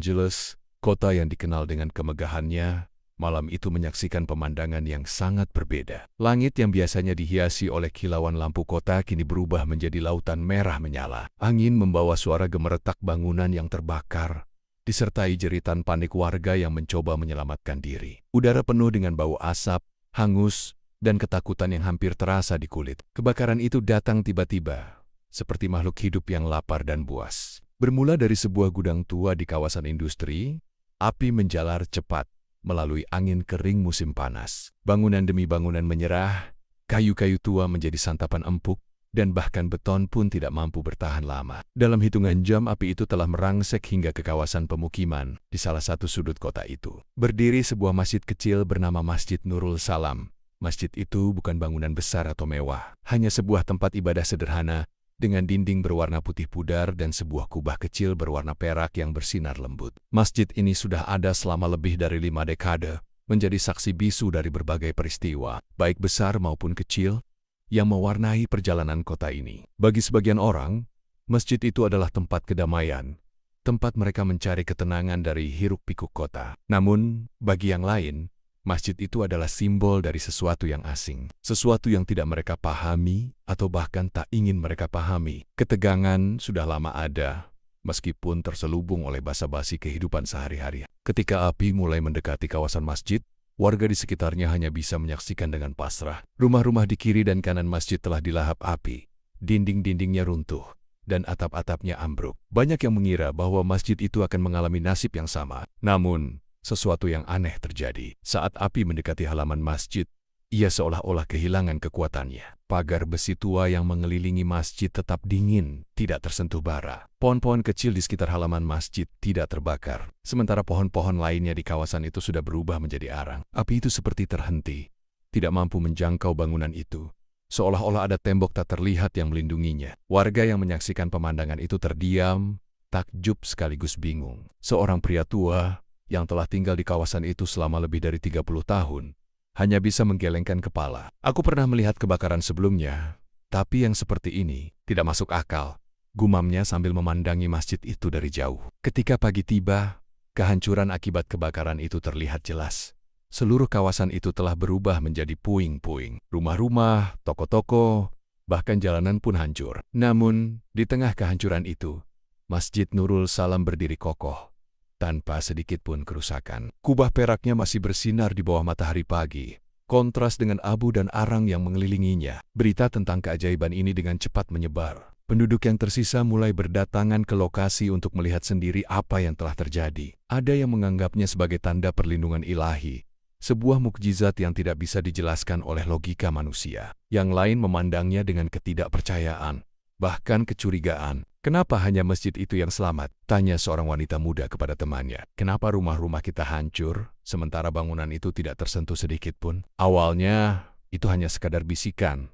Angeles, kota yang dikenal dengan kemegahannya, malam itu menyaksikan pemandangan yang sangat berbeda. Langit yang biasanya dihiasi oleh kilauan lampu kota kini berubah menjadi lautan merah menyala. Angin membawa suara gemeretak bangunan yang terbakar, disertai jeritan panik warga yang mencoba menyelamatkan diri. Udara penuh dengan bau asap, hangus, dan ketakutan yang hampir terasa di kulit. Kebakaran itu datang tiba-tiba, seperti makhluk hidup yang lapar dan buas. Bermula dari sebuah gudang tua di kawasan industri, api menjalar cepat melalui angin kering musim panas. Bangunan demi bangunan menyerah, kayu-kayu tua menjadi santapan empuk, dan bahkan beton pun tidak mampu bertahan lama. Dalam hitungan jam api itu telah merangsek hingga ke kawasan pemukiman. Di salah satu sudut kota itu berdiri sebuah masjid kecil bernama Masjid Nurul Salam. Masjid itu bukan bangunan besar atau mewah, hanya sebuah tempat ibadah sederhana dengan dinding berwarna putih pudar dan sebuah kubah kecil berwarna perak yang bersinar lembut. Masjid ini sudah ada selama lebih dari 5 dekade, menjadi saksi bisu dari berbagai peristiwa, baik besar maupun kecil, yang mewarnai perjalanan kota ini. Bagi sebagian orang, masjid itu adalah tempat kedamaian, tempat mereka mencari ketenangan dari hiruk-pikuk kota. Namun, bagi yang lain, masjid itu adalah simbol dari sesuatu yang asing, sesuatu yang tidak mereka pahami atau bahkan tak ingin mereka pahami. Ketegangan sudah lama ada, meskipun terselubung oleh basa-basi kehidupan sehari-hari. Ketika api mulai mendekati kawasan masjid, warga di sekitarnya hanya bisa menyaksikan dengan pasrah. Rumah-rumah di kiri dan kanan masjid telah dilahap api, dinding-dindingnya runtuh, dan atap-atapnya ambruk. Banyak yang mengira bahwa masjid itu akan mengalami nasib yang sama. Namun, sesuatu yang aneh terjadi. Saat api mendekati halaman masjid, ia seolah-olah kehilangan kekuatannya. Pagar besi tua yang mengelilingi masjid tetap dingin, tidak tersentuh bara. Pohon-pohon kecil di sekitar halaman masjid tidak terbakar, sementara pohon-pohon lainnya di kawasan itu sudah berubah menjadi arang. Api itu seperti terhenti, tidak mampu menjangkau bangunan itu, seolah-olah ada tembok tak terlihat yang melindunginya. Warga yang menyaksikan pemandangan itu terdiam, takjub sekaligus bingung. Seorang pria tua yang telah tinggal di kawasan itu selama lebih dari 30 tahun, hanya bisa menggelengkan kepala. Aku pernah melihat kebakaran sebelumnya, tapi yang seperti ini tidak masuk akal, gumamnya sambil memandangi masjid itu dari jauh. Ketika pagi tiba, kehancuran akibat kebakaran itu terlihat jelas. Seluruh kawasan itu telah berubah menjadi puing-puing. Rumah-rumah, toko-toko, bahkan jalanan pun hancur. Namun, di tengah kehancuran itu, Masjid Nurul Salam berdiri kokoh, tanpa sedikit pun kerusakan. Kubah peraknya masih bersinar di bawah matahari pagi, kontras dengan abu dan arang yang mengelilinginya. Berita tentang keajaiban ini dengan cepat menyebar. Penduduk yang tersisa mulai berdatangan ke lokasi untuk melihat sendiri apa yang telah terjadi. Ada yang menganggapnya sebagai tanda perlindungan ilahi, sebuah mukjizat yang tidak bisa dijelaskan oleh logika manusia. Yang lain memandangnya dengan ketidakpercayaan, bahkan kecurigaan. Kenapa hanya masjid itu yang selamat? Tanya seorang wanita muda kepada temannya. Kenapa rumah-rumah kita hancur, sementara bangunan itu tidak tersentuh sedikit pun? Awalnya, itu hanya sekadar bisikan,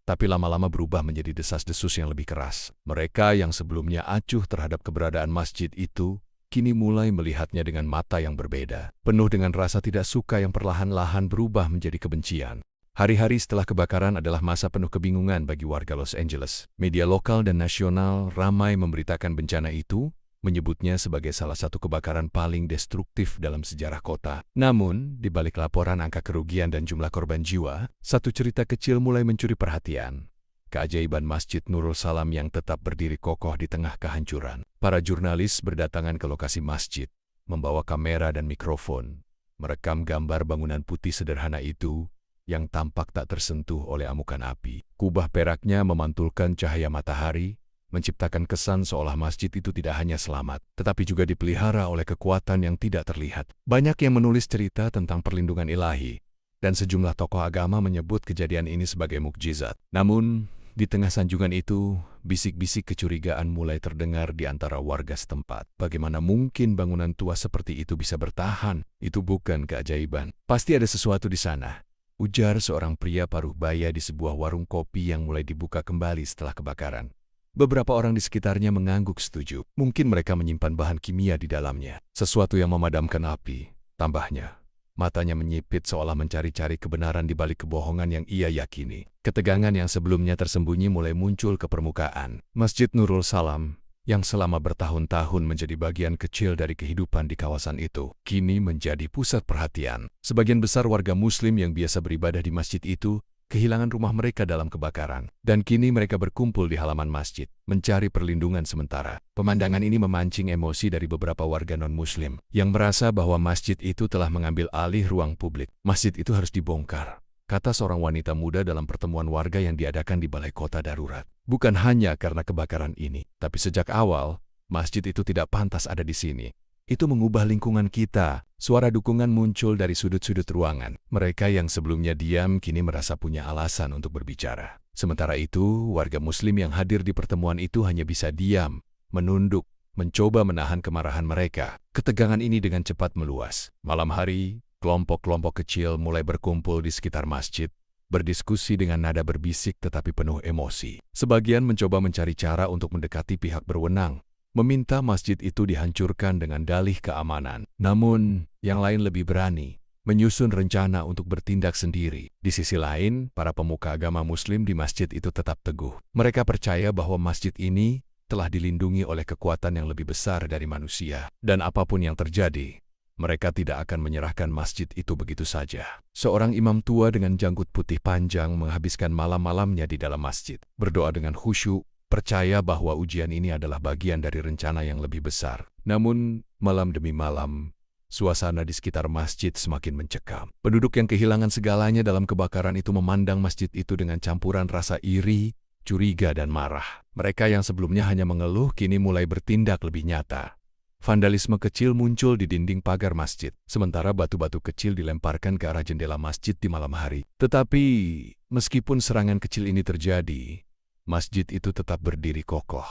tapi lama-lama berubah menjadi desas-desus yang lebih keras. Mereka yang sebelumnya acuh terhadap keberadaan masjid itu, kini mulai melihatnya dengan mata yang berbeda, penuh dengan rasa tidak suka yang perlahan-lahan berubah menjadi kebencian. Hari-hari setelah kebakaran adalah masa penuh kebingungan bagi warga Los Angeles. Media lokal dan nasional ramai memberitakan bencana itu, menyebutnya sebagai salah satu kebakaran paling destruktif dalam sejarah kota. Namun, di balik laporan angka kerugian dan jumlah korban jiwa, satu cerita kecil mulai mencuri perhatian. Keajaiban Masjid Nurul Salam yang tetap berdiri kokoh di tengah kehancuran. Para jurnalis berdatangan ke lokasi masjid, membawa kamera dan mikrofon, merekam gambar bangunan putih sederhana itu, yang tampak tak tersentuh oleh amukan api. Kubah peraknya memantulkan cahaya matahari, menciptakan kesan seolah masjid itu tidak hanya selamat, tetapi juga dipelihara oleh kekuatan yang tidak terlihat. Banyak yang menulis cerita tentang perlindungan ilahi, dan sejumlah tokoh agama menyebut kejadian ini sebagai mukjizat. Namun, di tengah sanjungan itu, bisik-bisik kecurigaan mulai terdengar di antara warga setempat. Bagaimana mungkin bangunan tua seperti itu bisa bertahan? Itu bukan keajaiban. Pasti ada sesuatu di sana, ujar seorang pria paruh baya di sebuah warung kopi yang mulai dibuka kembali setelah kebakaran. Beberapa orang di sekitarnya mengangguk setuju. Mungkin mereka menyimpan bahan kimia di dalamnya, sesuatu yang memadamkan api, tambahnya. Matanya menyipit seolah mencari-cari kebenaran di balik kebohongan yang ia yakini. Ketegangan yang sebelumnya tersembunyi mulai muncul ke permukaan. Masjid Nurul Salam, yang selama bertahun-tahun menjadi bagian kecil dari kehidupan di kawasan itu, kini menjadi pusat perhatian. Sebagian besar warga Muslim yang biasa beribadah di masjid itu kehilangan rumah mereka dalam kebakaran, dan kini mereka berkumpul di halaman masjid, mencari perlindungan sementara. Pemandangan ini memancing emosi dari beberapa warga non-Muslim, yang merasa bahwa masjid itu telah mengambil alih ruang publik. Masjid itu harus dibongkar, kata seorang wanita muda dalam pertemuan warga yang diadakan di Balai Kota Darurat. Bukan hanya karena kebakaran ini, tapi sejak awal, masjid itu tidak pantas ada di sini. Itu mengubah lingkungan kita. Suara dukungan muncul dari sudut-sudut ruangan. Mereka yang sebelumnya diam kini merasa punya alasan untuk berbicara. Sementara itu, warga Muslim yang hadir di pertemuan itu hanya bisa diam, menunduk, mencoba menahan kemarahan mereka. Ketegangan ini dengan cepat meluas. Malam hari, kelompok-kelompok kecil mulai berkumpul di sekitar masjid, berdiskusi dengan nada berbisik tetapi penuh emosi. Sebagian mencoba mencari cara untuk mendekati pihak berwenang, meminta masjid itu dihancurkan dengan dalih keamanan. Namun, yang lain lebih berani, menyusun rencana untuk bertindak sendiri. Di sisi lain, para pemuka agama Muslim di masjid itu tetap teguh. Mereka percaya bahwa masjid ini telah dilindungi oleh kekuatan yang lebih besar dari manusia. Dan apapun yang terjadi, mereka tidak akan menyerahkan masjid itu begitu saja. Seorang imam tua dengan janggut putih panjang menghabiskan malam-malamnya di dalam masjid, berdoa dengan khusyuk, percaya bahwa ujian ini adalah bagian dari rencana yang lebih besar. Namun, malam demi malam, suasana di sekitar masjid semakin mencekam. Penduduk yang kehilangan segalanya dalam kebakaran itu memandang masjid itu dengan campuran rasa iri, curiga, dan marah. Mereka yang sebelumnya hanya mengeluh kini mulai bertindak lebih nyata. Vandalisme kecil muncul di dinding pagar masjid, sementara batu-batu kecil dilemparkan ke arah jendela masjid di malam hari. Tetapi, meskipun serangan kecil ini terjadi, masjid itu tetap berdiri kokoh.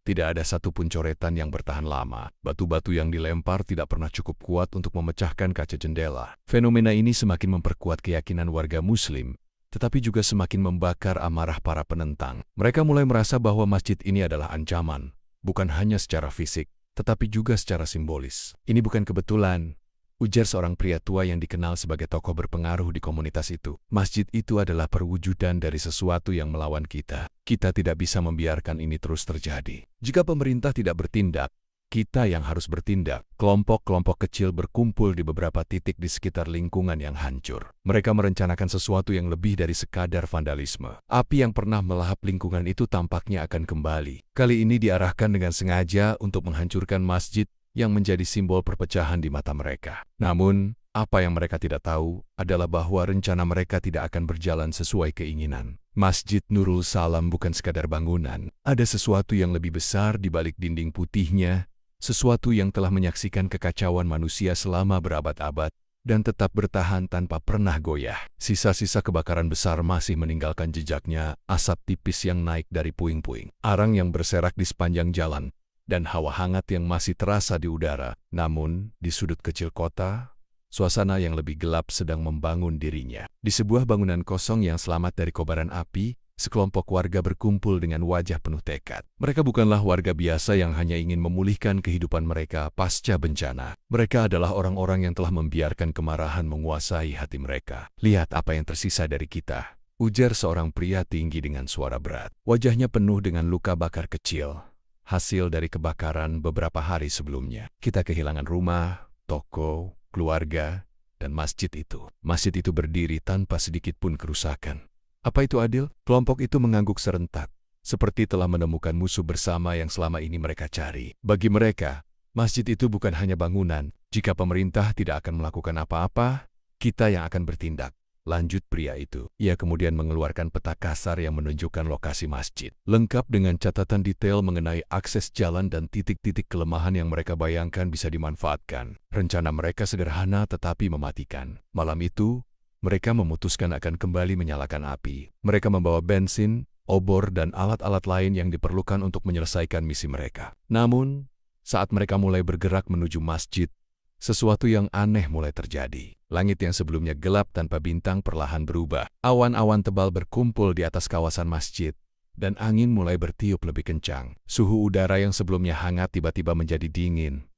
Tidak ada satupun coretan yang bertahan lama. Batu-batu yang dilempar tidak pernah cukup kuat untuk memecahkan kaca jendela. Fenomena ini semakin memperkuat keyakinan warga Muslim, tetapi juga semakin membakar amarah para penentang. Mereka mulai merasa bahwa masjid ini adalah ancaman, bukan hanya secara fisik, tetapi juga secara simbolis. Ini bukan kebetulan, ujar seorang pria tua yang dikenal sebagai tokoh berpengaruh di komunitas itu. Masjid itu adalah perwujudan dari sesuatu yang melawan kita. Kita tidak bisa membiarkan ini terus terjadi. Jika pemerintah tidak bertindak, kita yang harus bertindak. Kelompok-kelompok kecil berkumpul di beberapa titik di sekitar lingkungan yang hancur. Mereka merencanakan sesuatu yang lebih dari sekadar vandalisme. Api yang pernah melahap lingkungan itu tampaknya akan kembali. Kali ini diarahkan dengan sengaja untuk menghancurkan masjid yang menjadi simbol perpecahan di mata mereka. Namun, apa yang mereka tidak tahu adalah bahwa rencana mereka tidak akan berjalan sesuai keinginan. Masjid Nurul Salam bukan sekadar bangunan. Ada sesuatu yang lebih besar di balik dinding putihnya, sesuatu yang telah menyaksikan kekacauan manusia selama berabad-abad dan tetap bertahan tanpa pernah goyah. Sisa-sisa kebakaran besar masih meninggalkan jejaknya, asap tipis yang naik dari puing-puing, arang yang berserak di sepanjang jalan, dan hawa hangat yang masih terasa di udara. Namun, di sudut kecil kota, suasana yang lebih gelap sedang membangun dirinya. Di sebuah bangunan kosong yang selamat dari kobaran api, sekelompok warga berkumpul dengan wajah penuh tekad. Mereka bukanlah warga biasa yang hanya ingin memulihkan kehidupan mereka pasca bencana. Mereka adalah orang-orang yang telah membiarkan kemarahan menguasai hati mereka. Lihat apa yang tersisa dari kita, ujar seorang pria tinggi dengan suara berat. Wajahnya penuh dengan luka bakar kecil, hasil dari kebakaran beberapa hari sebelumnya. Kita kehilangan rumah, toko, keluarga, dan masjid itu. Masjid itu berdiri tanpa sedikit pun kerusakan. Apa itu adil? Kelompok itu mengangguk serentak, seperti telah menemukan musuh bersama yang selama ini mereka cari. Bagi mereka, masjid itu bukan hanya bangunan. Jika pemerintah tidak akan melakukan apa-apa, kita yang akan bertindak, lanjut pria itu. Ia kemudian mengeluarkan peta kasar yang menunjukkan lokasi masjid, lengkap dengan catatan detail mengenai akses jalan dan titik-titik kelemahan yang mereka bayangkan bisa dimanfaatkan. Rencana mereka sederhana tetapi mematikan. Malam itu, mereka memutuskan akan kembali menyalakan api. Mereka membawa bensin, obor, dan alat-alat lain yang diperlukan untuk menyelesaikan misi mereka. Namun, saat mereka mulai bergerak menuju masjid, sesuatu yang aneh mulai terjadi. Langit yang sebelumnya gelap tanpa bintang perlahan berubah. Awan-awan tebal berkumpul di atas kawasan masjid, dan angin mulai bertiup lebih kencang. Suhu udara yang sebelumnya hangat tiba-tiba menjadi dingin,